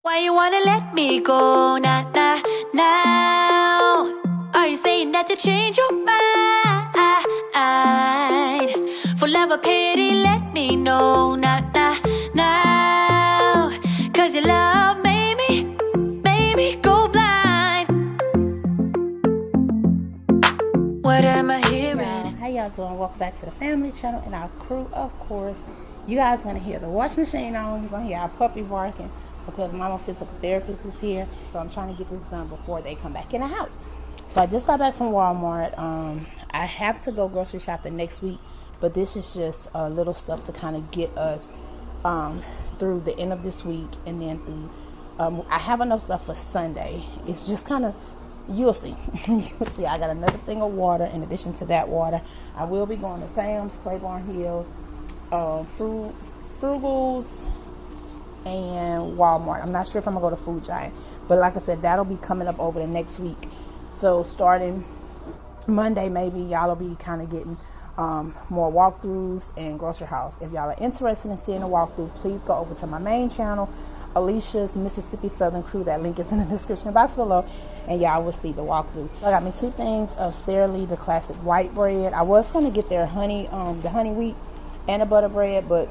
Why you wanna let me go, nah, nah, now? Are you saying that to change your mind? For love or pity, let me know, nah, nah, now. Cause your love made me go blind. What am I hearing? How y'all doing? Welcome back to the family channel and our crew, of course. You guys are gonna hear the wash machine on. You're gonna hear our puppy barking because my physical therapist is here. So I'm trying to get this done before they come back in the house. So I just got back from Walmart. I have to go grocery shopping next week, but this is just a little stuff to kind of get us through the end of this week, and then through I have enough stuff for Sunday. It's just kind of, you'll see. You'll see. I got another thing of water in addition to that water. I will be going to Sam's, Claiborne Hills, Frugals, and Walmart. I'm not sure if I'm gonna go to Food Giant, but like I said, that'll be coming up over the next week. So starting Monday, maybe y'all will be kind of getting more walkthroughs and grocery house. If y'all are interested in seeing a walkthrough, please go over to my main channel, ALISHA'S Mississippi Southern Crew. That link is in the description box below, and y'all will see the walkthrough. I got me 2 things of Sara Lee, the classic white bread. I was gonna get their honey, the honey wheat and the butter bread, but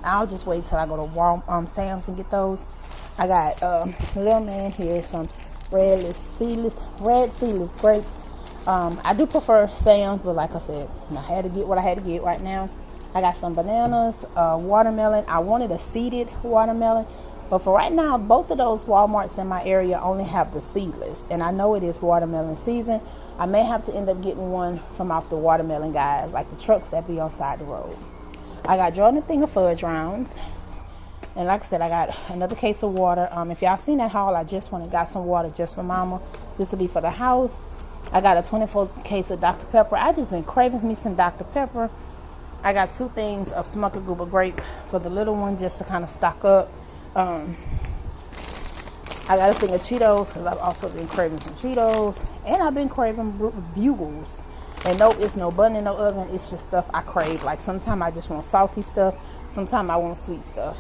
I'll just wait till I go to Sam's and get those. I got little man here some Redless, Seedless grapes. I do prefer Sam's, but like I said, I had to get what I had to get right now. I got some bananas, watermelon. I wanted a seeded watermelon, but for right now, both of those Walmarts in my area only have the seedless, and I know it is watermelon season. I may have to end up getting one from off the watermelon guys, like the trucks that be on side the road. I got Jordan a thing of fudge rounds, and like I said, I got another case of water. If y'all seen that haul, I just got some water just for Mama. This will be for the house. I got a 24 case of Dr. Pepper. I just been craving me some Dr. Pepper. I got 2 things of Smucker Goober Grape for the little one, just to kind of stock up. I got a thing of Cheetos because I've also been craving some Cheetos, and I've been craving Bugles. And no, it's no bun in no oven. It's just stuff I crave. Like sometimes I just want salty stuff. Sometimes I want sweet stuff.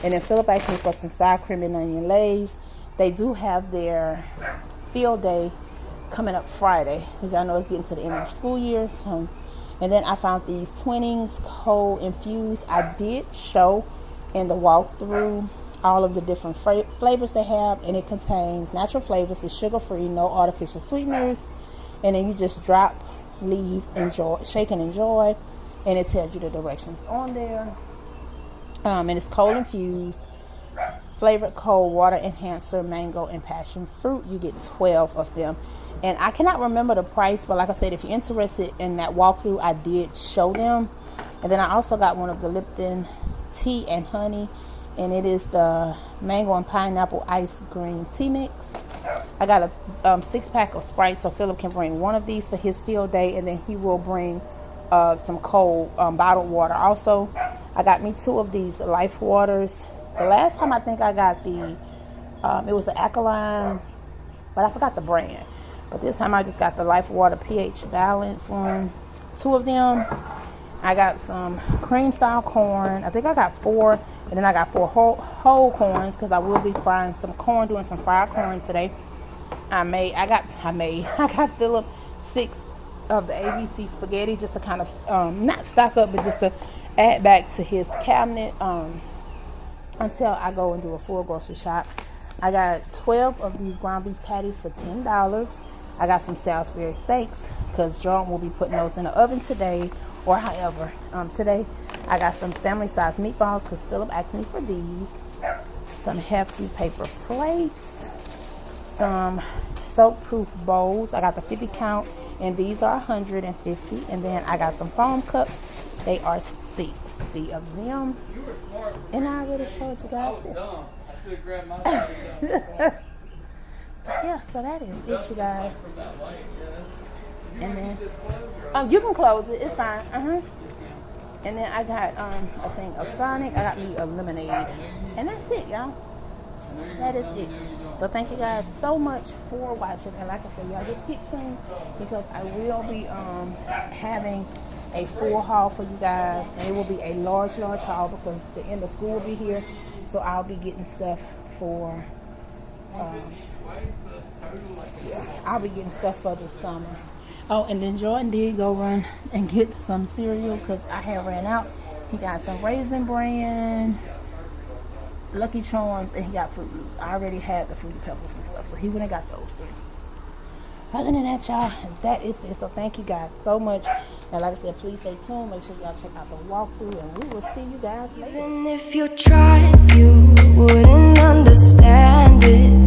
And then Philip asked me for some sour cream and onion lays. They do have their field day coming up Friday, because y'all know it's getting to the end of the school year. So, and then I found these Twinings cold infused. I did show in the walkthrough all of the different flavors they have, and it contains natural flavors. It's sugar free, no artificial sweeteners. And then you just drop, leave, enjoy, shake and enjoy, and it tells you the directions on there. And it's cold infused, flavored cold water enhancer, mango and passion fruit. You get 12 of them, and I cannot remember the price, but like I said, if you're interested in that walkthrough, I did show them. And then I also got one of the Lipton tea and honey, and it is the mango and pineapple ice green tea mix. I got a 6-pack of Sprite, so Philip can bring one of these for his field day, and then he will bring some cold bottled water. Also, I got me 2 of these Life Waters. The last time I think I got the, it was the Alkaline, but I forgot the brand. But this time I just got the Life Water pH Balance one, 2 of them. I got some cream style corn. I think I got 4, and then I got 4 whole corns, because I will be frying some corn, doing some fried corn today. I got Philip 6 of the ABC spaghetti, just to kind of not stock up, but just to add back to his cabinet until I go and do a full grocery shop. I got 12 of these ground beef patties for $10. I got some Salisbury steaks, because Jordan will be putting those in the oven today, or however. Today I got some family size meatballs, because Philip asked me for these. Some hefty paper plates, some soap proof bowls. I got the 50 count, and these are 150. And then I got some foam cups. They are 60 of them. And I already showed you guys this. I should have grabbed my Yeah, so that is it, you guys. And then you can close it, it's fine. And then I got a thing of Sonic. I got me a lemonade, and that's it, y'all. That is it. So thank you guys so much for watching, and like I said, y'all just keep tuned, because I will be having a full haul for you guys, and it will be a large haul, because the end of school will be here. So I'll be getting stuff for I'll be getting stuff for the summer. Oh, and then Jordan did go run and get some cereal because I had ran out. He got some Raisin Bran, Lucky Charms, and he got Fruit Loops. I already had the Fruity Pebbles and stuff, so he went and got those 3. Other than that, y'all, that is it. So thank you guys so much. And like I said, please stay tuned. Make sure y'all check out the walkthrough, and we will see you guys later. Even if you tried, you wouldn't understand it.